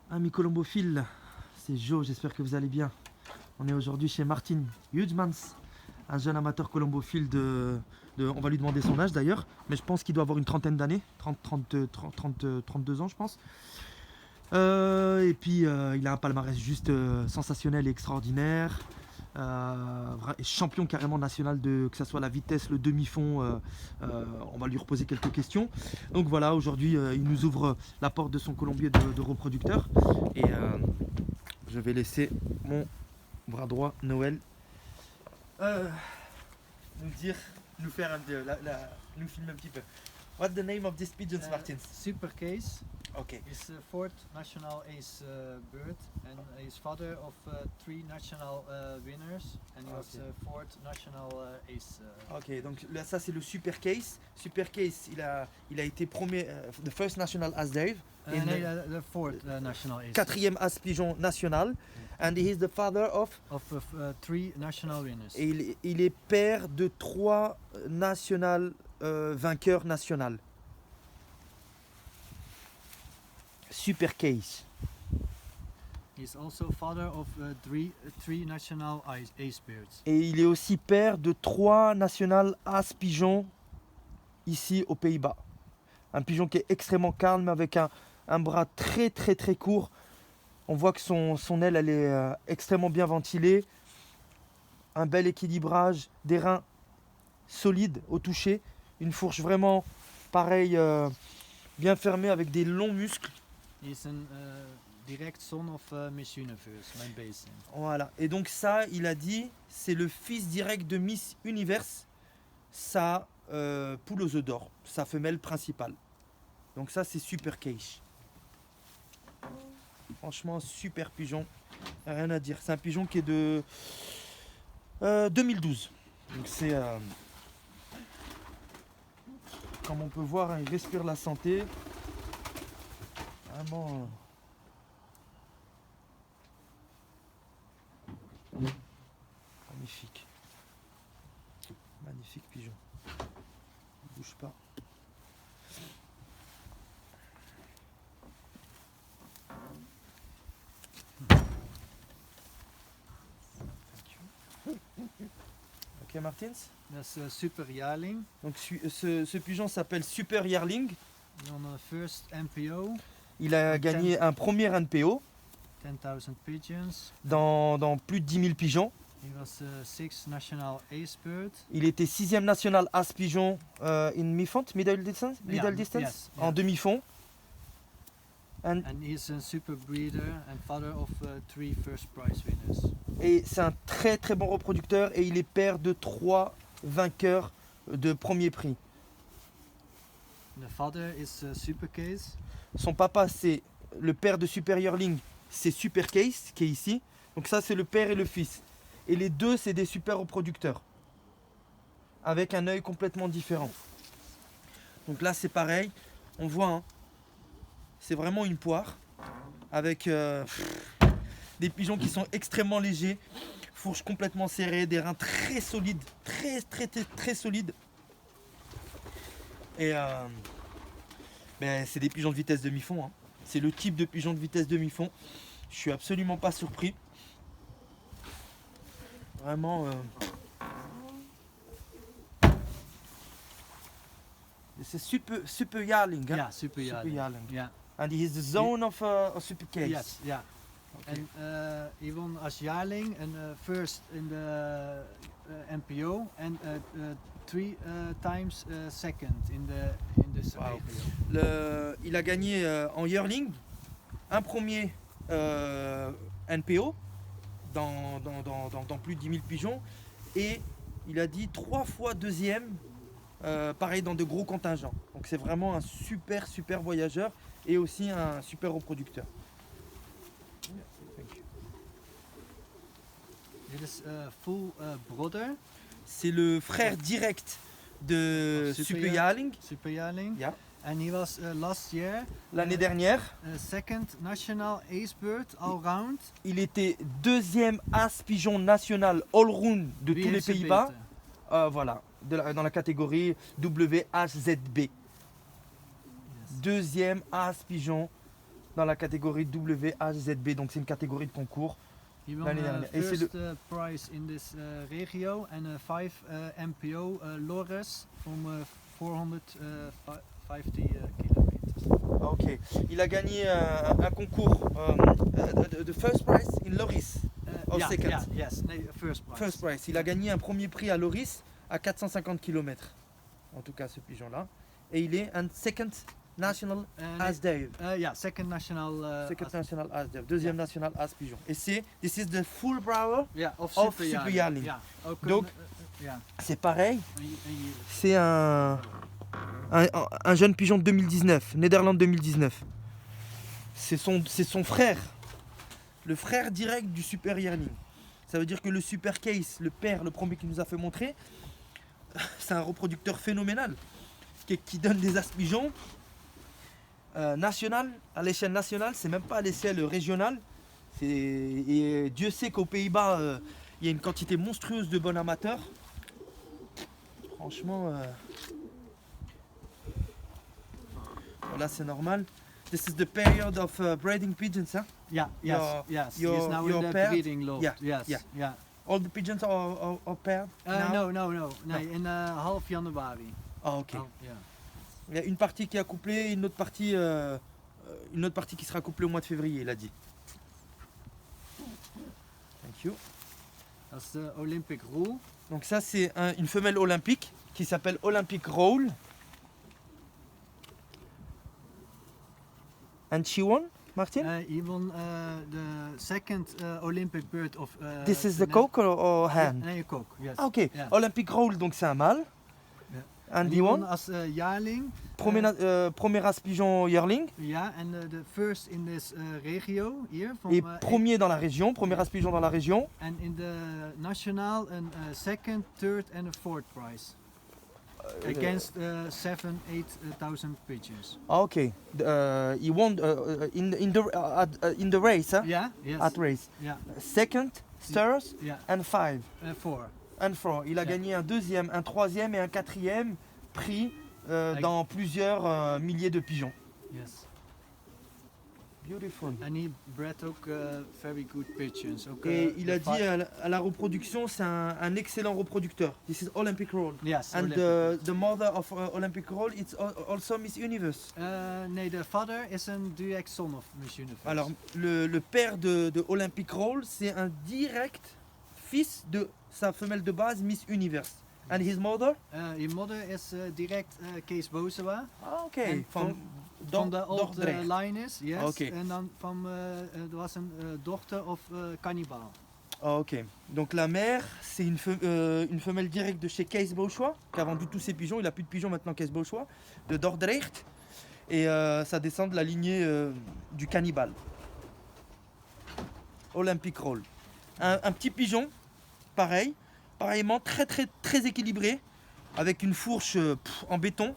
Amis colombophiles, c'est Joe, j'espère que vous allez bien. On est aujourd'hui chez Martin Hudmans, un jeune amateur colombophile on va lui demander son âge d'ailleurs, mais je pense qu'il doit avoir une trentaine d'années, 32 ans je pense. Et puis il a un palmarès juste sensationnel et extraordinaire. Champion carrément national de que ce soit la vitesse, le demi-fond. On va lui reposer quelques questions. Donc voilà, aujourd'hui il nous ouvre la porte de son colombier de reproducteur. Et je vais laisser mon bras droit Noël nous filmer un petit peu. What's the name of this pigeons, Martin? Super Case Okay. is the fourth national ace bird, and he's father of three national winners, and he was Okay. fourth national ace. Ok, donc là ça c'est le Super Case. Super Case, il a été premier, the first national as Dave, And the fourth national ace. quatrième as pigeon national, and he is the father of, Of three national winners. et il est père de 3 national vainqueurs national. Super Case. He's also father of three national ace birds. Et il est aussi père de 3 national as pigeons ici aux Pays-Bas. Un pigeon qui est extrêmement calme avec un bras très très très court. On voit que son aile elle est extrêmement bien ventilée. Un bel équilibrage, des reins solides au toucher. Une fourche vraiment pareil, bien fermée avec des longs muscles. He's a direct son of Miss Universe, Mijn Basin. Voilà. Et donc ça, il a dit, c'est le fils direct de Miss Universe, sa poule aux œufs d'or, sa femelle principale. Donc ça, c'est Super Case. Franchement, super pigeon. Rien à dire. C'est un pigeon qui est de 2012. Donc c'est... comme on peut voir, hein, il respire la santé. Vraiment... magnifique. Magnifique pigeon. Il bouge pas. Ok Martins. That's Super Jaarling. Donc ce pigeon s'appelle Super Yearling. On the first NPO, Il a gagné un premier NPO 10,000 pigeons. dans plus de 10 000 pigeons. He was sixth national ace bird. Il était 6e national as pigeon in middle distance, Yeah, distance yes, en yeah. demi-fond. And he's a super breeder and father of three first prize winners. Et c'est un très très bon reproducteur et il est père de 3 vainqueurs de premier prix. The father is Super Case. Son papa c'est le père de Super Yearling, c'est Super Case qui est ici. Donc ça c'est le père et le fils. Et les deux c'est des super reproducteurs. Avec un œil complètement différent. Donc là c'est pareil, on voit, hein, c'est vraiment une poire. Avec des pigeons qui sont extrêmement légers. Fourche complètement serrée, des reins très solides. Très très très, très solides. Et c'est des pigeons de vitesse demi-fond, hein. C'est le type de pigeon de vitesse demi-fond. Je suis absolument pas surpris. Vraiment. C'est super Yearling. Hein? Yeah, Super Jaarling. Yearling. Yeah. And he is the zone of Super Case. Yes, yeah. Okay. And he won as Jaarling and first in the NPO and three times second in the Wow. NPO. Il a gagné en Yearling un premier NPO dans plus de 10 000 pigeons et il a dit 3 fois deuxième, pareil dans de gros contingents. Donc c'est vraiment un super super voyageur et aussi un super reproducteur. It is full brother. C'est le frère direct de Super Yearling. Super Jaarling. Yeah. And he was last year L'année dernière, second national ace bird all round. il était 2e as pigeon national all-round de tous les Pays-Bas. Voilà, dans la catégorie WHZB. Yes. 2e as pigeon dans la catégorie WHZB, donc c'est une catégorie de concours. He won L'année dernière. Et c'est first prize in this regio and 5 MPO lorries from 450 kilometers. Ah, ok. Il a gagné un concours, the first prize in Loris. Oh, yeah, second. yeah, yes, nee, first prize. First prize. Il a gagné un premier prix à Loris à 450 km. En tout cas, ce pigeon-là. Et il est un second national as Dave. Yeah, second national. Second national as Dave. Deuxième national as pigeon. Et this is the full brower. Yeah, of Of Super Super Jarling. Jarling. Yeah, ook Donc, ja, C'est pareil. een C'est un jeune pigeon de 2019, Néderlande 2019. C'est son frère, le frère direct du Super Jarling. Ça veut dire que le Super Case, le père, le premier qui nous a fait montrer, c'est un reproducteur phénoménal qui donne des as pigeons national, à l'échelle nationale, c'est même pas à l'échelle régionale. Et Dieu sait qu'aux Pays-Bas, il y a une quantité monstrueuse de bons amateurs. Franchement, voilà, c'est normal. This is the period of breeding pigeons, huh? Yeah, yes, yes. He is now your in the paired? breeding lot. Yeah, Yes, yeah. yeah. All the pigeons are paired now? No. Nee, in half januari. Ah, ok. Oh, yeah. Il y a une partie qui est accouplée, une autre partie qui sera couplée au mois de février, il a dit. Thank you. Dat is de Olympic Rule. Donc ça c'est une femelle olympique qui s'appelle Olympic Roll. And she won, Martin? He won the second Olympic bird of. This is the cock or hen? Nee, cock. Yes. Ah ok. Yeah. Olympic Roll, donc c'est un mâle. Yeah. And he he won won? as Jarling. Premier race pigeon yearling. Yeah, and the first in this regio here from. Et premier dans la région, premier race pigeon dans la région. And in the national, and second, third, and a fourth prize. Against 7,000-8,000 pigeons. Ah ok. He won in the race, huh? Yeah, yes. At race. Yeah, Second, third yeah. and five. 4. And four. Il a Yeah. gagné un deuxième, un troisième et un quatrième prix dans plusieurs milliers de pigeons. Yes. Beautiful. And he bred ook very good pigeons. Ook, Et il the a dit à la reproduction, c'est un excellent reproducteur. This is Olympic Roll. Yes. And Olympic. the mother of Olympic Roll, it's also Miss Universe. Nee, the father is een direct son of Miss Universe. Alors, le père de Olympic Roll, c'est un direct fils de sa femelle de base, Miss Universe. And his mother? His mother is direct Kees Bozewa. Ah, ok. En van de old Dordrecht. Linus, yes. Oké. En dan van, er was een dochter of Cannibal. Ah, ok. Donc la mère, c'est une femelle directe de chez Kees Bozewa, qui a vendu tous ses pigeons. Il a plus de pigeons maintenant, Kees Bozewa, de Dordrecht. Et ça descend de la lignée du cannibale. Olympic Roll. Un petit pigeon, pareillement très équilibré, avec une fourche en béton.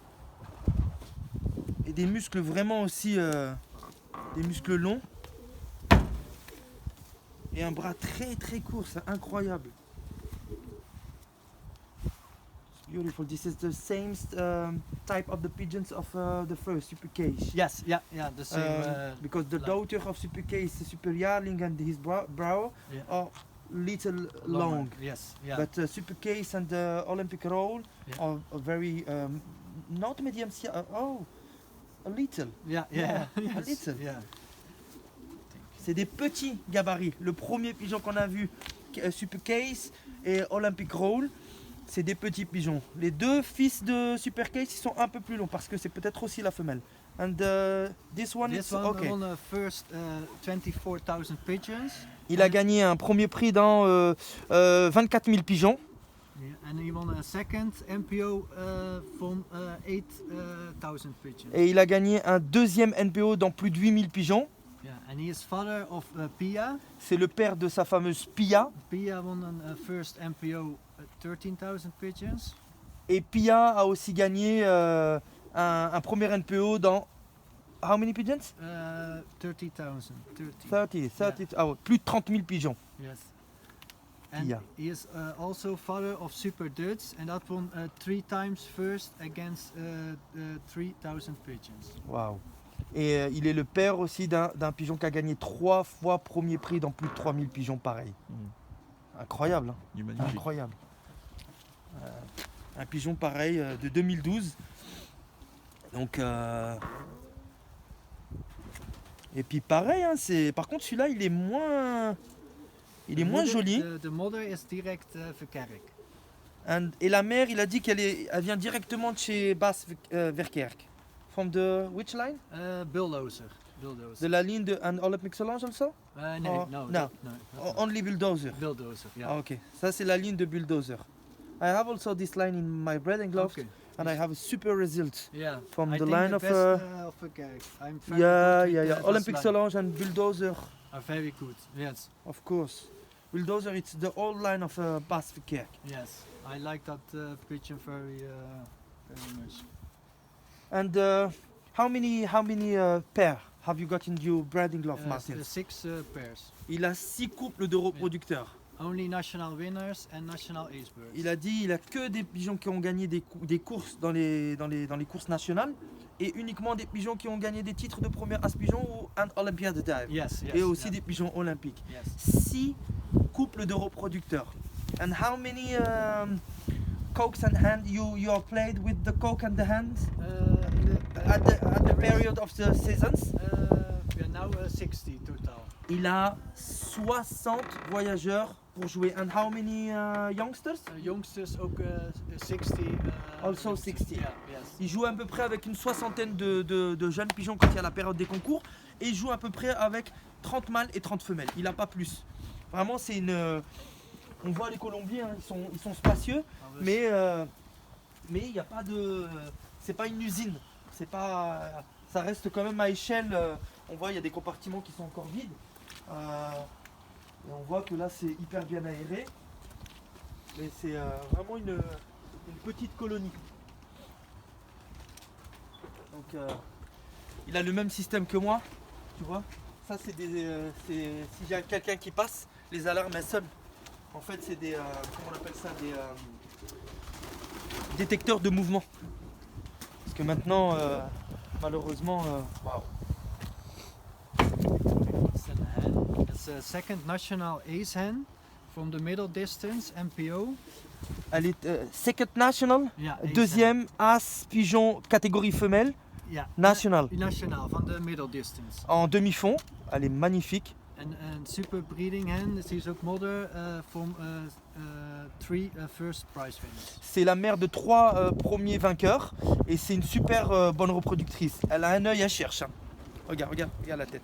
Et des muscles vraiment aussi, des muscles longs. Et un bras très court, c'est incroyable. It's beautiful. This is the same type of the pigeons of the first Super Case. Yes, yeah, the same. Because the like- daughter of Super Case, the Super Jarling and his brow Yeah. are little Longer. long. Yes, yeah. But Super Case and the Olympic Roll Yeah. are very not medium size. A little. yeah, yeah, yes, a little. yeah. C'est des petits gabarits. Le premier pigeon qu'on a vu, Super Case et Olympic Roll, c'est des petits pigeons. Les deux fils de Super Case, ils sont un peu plus longs parce que c'est peut-être aussi la femelle. And this one, This it's one okay. won first 24,000 pigeons. Il a gagné un premier prix dans 24 000 pigeons. Yeah, and he won a second MPO from 8,000 pigeons. Et il a gagné un deuxième NPO dans plus de 8000 pigeons. Yeah, and he is father of Pia. C'est le père de sa fameuse Pia. Pia won a first MPO 13,000 pigeons. Et Pia a aussi gagné un premier NPO dans... How many pigeons? 30,000. 30, ah ouais, plus de 30 000 pigeons. Yes. And Pia. he is also father of Super Dutch, and that won 3 times first against 3,000 pigeons. Waouh. Et il est le père aussi d'un pigeon qui a gagné 3 fois premier prix dans plus de 3000 pigeons pareils. Incroyable, hein. Il est magnifique. Incroyable. Un pigeon pareil de 2012. Donc et puis pareil, hein, par contre celui-là il est moins joli. The mother is direct Verkerk. Et la mère, il a dit elle vient directement de chez Bas Verkerk. From the which line? Bulldozer. De la ligne de Olympic Solange also? No, Oh, no, no. no. Only Bulldozer. Bulldozer, yeah. Ah, ok, ça c'est la ligne de Bulldozer. I have also this line in my breeding gloves, Okay. and I have a super result Yeah. from I the think line the of best, of Verkerk. I'm very yeah, good yeah, with yeah. the Olympic best line. Solange and Bulldozer, Are very good. Yes. of course. Bulldozer, it's the old line of Bas Verkerk. Yes. I like that pigeon very much. And how many pair have you got in your breeding glove, Martin? 6 pairs. Il a 6 couples de reproducteurs. Only national winners and national ace birds. Il a dit il a que des pigeons qui ont gagné des courses dans les courses nationales et uniquement des pigeons qui ont gagné des titres de première as pigeon ou un Olympiad dive. Yes, yes. Et aussi yeah. des pigeons olympiques. Yes. 6 couples de reproducteurs. And how many cokes and hand you are played with the coke and the hands at the period of the seasons? We are now 60 total. Il a 60 voyageurs pour jouer. And how many youngsters? Youngsters ook 60. Also 60. Yeah, yes. Il joue à peu près avec une soixantaine de jeunes pigeons quand il y a la période des concours. Et il joue à peu près avec 30 mâles et 30 femelles. Il n'a pas plus. Vraiment, c'est une... On voit les colombiens, hein, ils sont spacieux. Mais il n'y a pas de... C'est pas une usine. C'est pas... Ça reste quand même à échelle. On voit, il y a des compartiments qui sont encore vides. Et on voit que là, c'est hyper bien aéré. Mais c'est vraiment une petite colonie. Donc, il a le même système que moi. Tu vois, ça, c'est des... si j'ai quelqu'un qui passe, les alarmes, elles sonnent. En fait, c'est des... comment on appelle ça? Des détecteurs de mouvement. Parce que maintenant, malheureusement... waouh. It's a hen. It's a second national ace hen from the middle distance MPO. Elle est second national, Yeah, ace deuxième as pigeon catégorie femelle, hen. Yeah. national. National van the middle distance. En demi-fond. Elle est magnifique. En super breeding hen. Ze is ook mother from 3 first prize winners. C'est la mère de 3 premiers vainqueurs et c'est une super bonne reproductrice. Elle a un œil à chercher. Hein. Regarde la tête.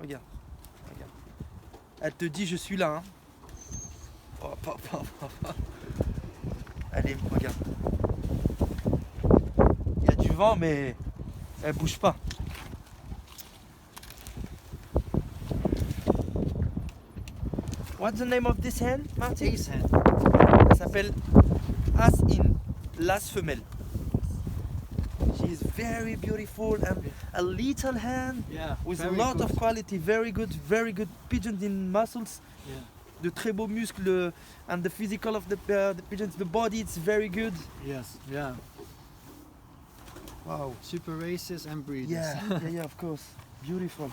Regarde. Elle te dit je suis là. Hein. Allez, regarde. Il y a du vent mais elle bouge pas. What's the name of this hen, Martin? Ace hen. Elle s'appelle As In, l'as femelle. She is very beautiful and a little hen Yeah. with a very lot good. of quality, very good pigeons in muscles, Yeah. de très beaux muscles and the physical of the pigeons, the body it's very good. Yes. Yeah. Wow. Super races and breeders. Yeah, of course. Beautiful.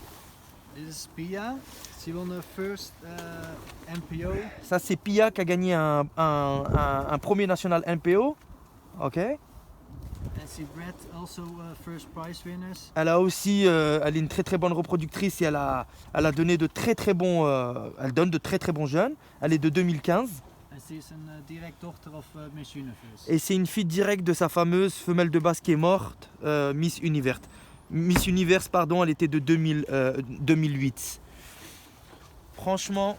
This is Pia. She won the first MPO. Ça c'est Pia qui a gagné un premier national NPO. Ok. And she bred also first prize winners. Elle a aussi, elle est une très très bonne reproductrice et elle a donné de très très bons, elle donne de très très bons jeunes. Elle est de 2015 And she is a direct daughter of Miss Universe. et c'est une fille directe de sa fameuse femelle de base qui est morte, Miss Univers. Miss Universe, pardon, elle était de 2008. Franchement,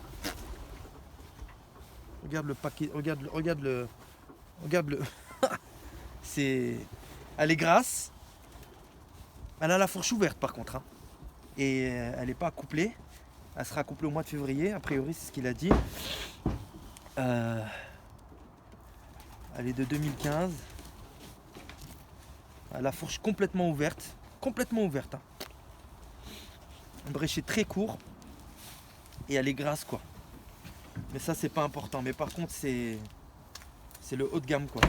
regarde le paquet, regarde le, c'est, elle est grasse. Elle a la fourche ouverte par contre, hein. Et elle n'est pas accouplée. Elle sera accouplée au mois de février, a priori c'est ce qu'il a dit. Elle est de 2015. Elle a la fourche complètement ouverte. Hein. Un bréchet très court. Et elle est grasse quoi. Mais ça c'est pas important. Mais par contre c'est le haut de gamme quoi.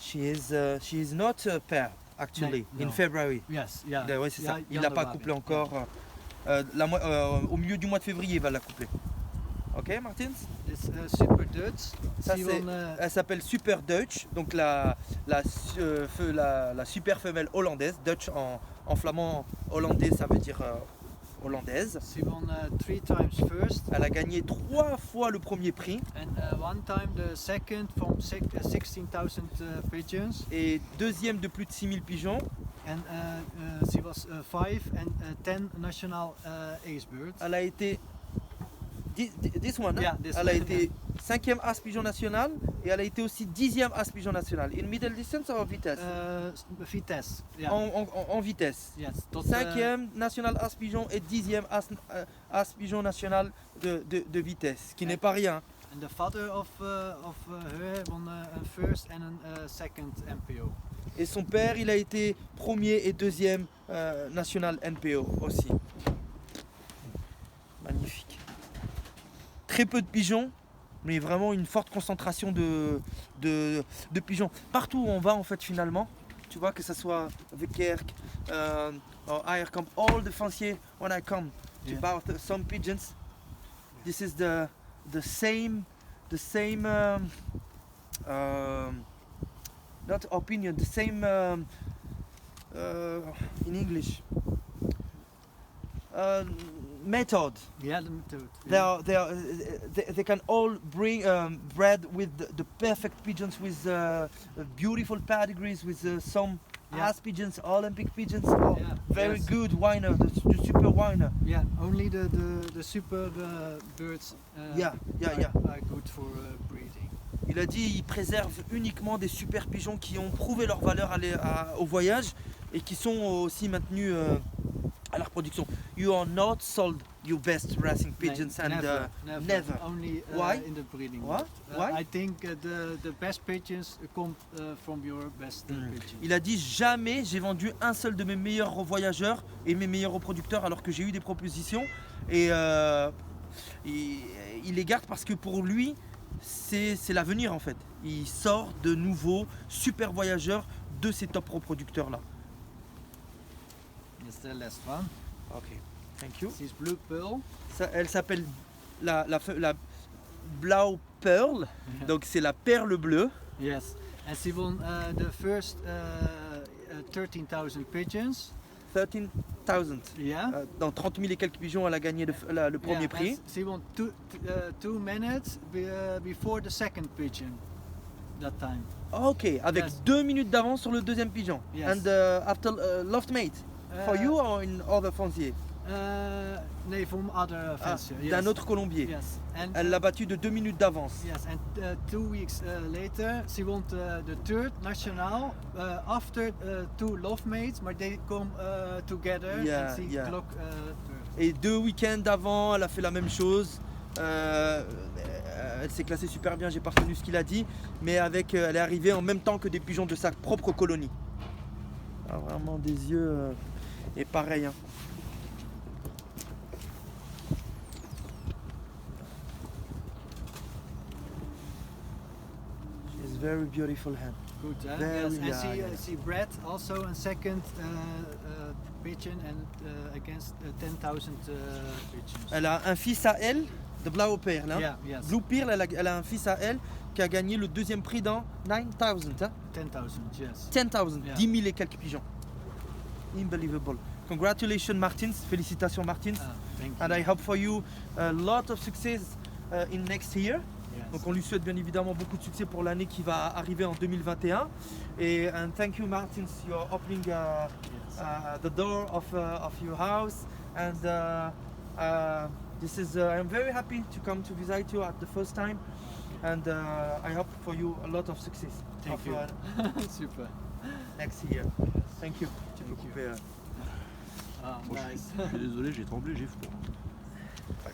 She is not a pair. actually, No. in February. Yes, yeah. Ouais, c'est ça. Yeah, Il l'a pas Yonder couplé Rabbit. encore. Au milieu du mois de février, il va la coupler. Ok, Martins? It's Super Dutch. Ça, She c'est- won, Elle s'appelle Super Dutch, donc la super femelle hollandaise. Dutch en flamand hollandais, ça veut dire hollandaise. she won 3 times first Elle a gagné 3 fois le premier prix and 1 time the second from 16,000 pigeons. et deuxième de plus de 6000 pigeons. And she was 5 and 10 national ace bird. Elle a été. This one, hein? Yeah, this Elle a one, été 5e as pigeon national et elle a été aussi 10e as pigeon national. In middle distance ou en vitesse? Vitesse. Yeah. En vitesse. Yes. Tot, 5e national as pigeon et 10e as pigeon national de vitesse, ce qui n'est pas rien. and the father of her won a first and a second MPO. Et son père, il a été premier et deuxième national NPO aussi. Magnifique. Très peu de pigeons, mais vraiment une forte concentration de pigeons. Partout où on va en fait finalement, tu vois que ce soit Verkerk, or Eierkamp, all the fanciers, when I come to Yeah. buy some pigeons, this is the same not opinion, the same in English method. Yeah, the method. They can all bring bred with the perfect pigeons with beautiful pedigrees with some Yeah. ass pigeons, Olympic pigeons, or Yeah, very yes. good whiner, the super whiner. Yeah, only the super birds Yeah. are good for breeding. Il a dit il préserve uniquement des super pigeons qui ont prouvé leur valeur au voyage et qui sont aussi maintenus à la reproduction. You are not sold your best racing pigeons and never. Only Why? in the breeding. What? mode. Why? I think the best pigeons come from your best pigeons. Il a dit jamais j'ai vendu un seul de mes meilleurs voyageurs et mes meilleurs reproducteurs alors que j'ai eu des propositions et il les garde parce que pour lui c'est l'avenir en fait. Il sort de nouveaux super voyageurs de ces top reproducteurs là. It's the last one. Ok, thank you. This is Blue Pearl. Ça, elle s'appelle la Blau Pearl, donc c'est la perle bleue. Yes, and she won the first 13,000 pigeons. 13,000. Yeah. Dans 30 000 et quelques pigeons, elle a gagné le premier Yeah, prix. and she won 2 minutes before the second pigeon. That time. Ok, avec Yes. 2 minutes d'avance sur le deuxième pigeon. Yes. And after loft mate, for you or in other fancier? Nee, from other fancier. Yes. D'un autre colombier. Yes. And Elle l'a battu de 2 minutes d'avance. yes, and 2 weeks later, she won the third national after 2 love mates, but they come together Yeah, and she yeah. clock third. Et 2 week-ends avant, elle a fait la même chose. Elle s'est classée super bien, j'ai pas retenu ce qu'il a dit, mais elle est arrivée en même temps que des pigeons de sa propre colonie. Ah, vraiment des yeux et pareil. Hein. She's very beautiful hand. Good, huh? Very, Yes, and yeah, she yeah. she bred also a second pigeon and against 10,000 pigeons. Elle a un fils à elle, de Blauwe Perl. Hein. Yeah, yes. Blue Pearl, elle a un fils à elle qui a gagné le deuxième prix dans 9,000. Hein. 10,000, yes. 10,000, Yeah. 10 000 et quelques pigeons. Unbelievable. Congratulations Martins, félicitations Martins. Thank you. And I hope for you a lot of success in next year. Yes. Donc on lui souhaite bien évidemment beaucoup de succès pour l'année qui va arriver en 2021. Et and thank you Martins, you're opening the door of your house. And this is I'm very happy to come to visit you at the first time. And I hope for you a lot of success. Thank of, you. Super. next year. Thank you. Tu peux Thank you. couper. Ah, Moi, nice. je suis désolé, j'ai tremblé, j'ai froid.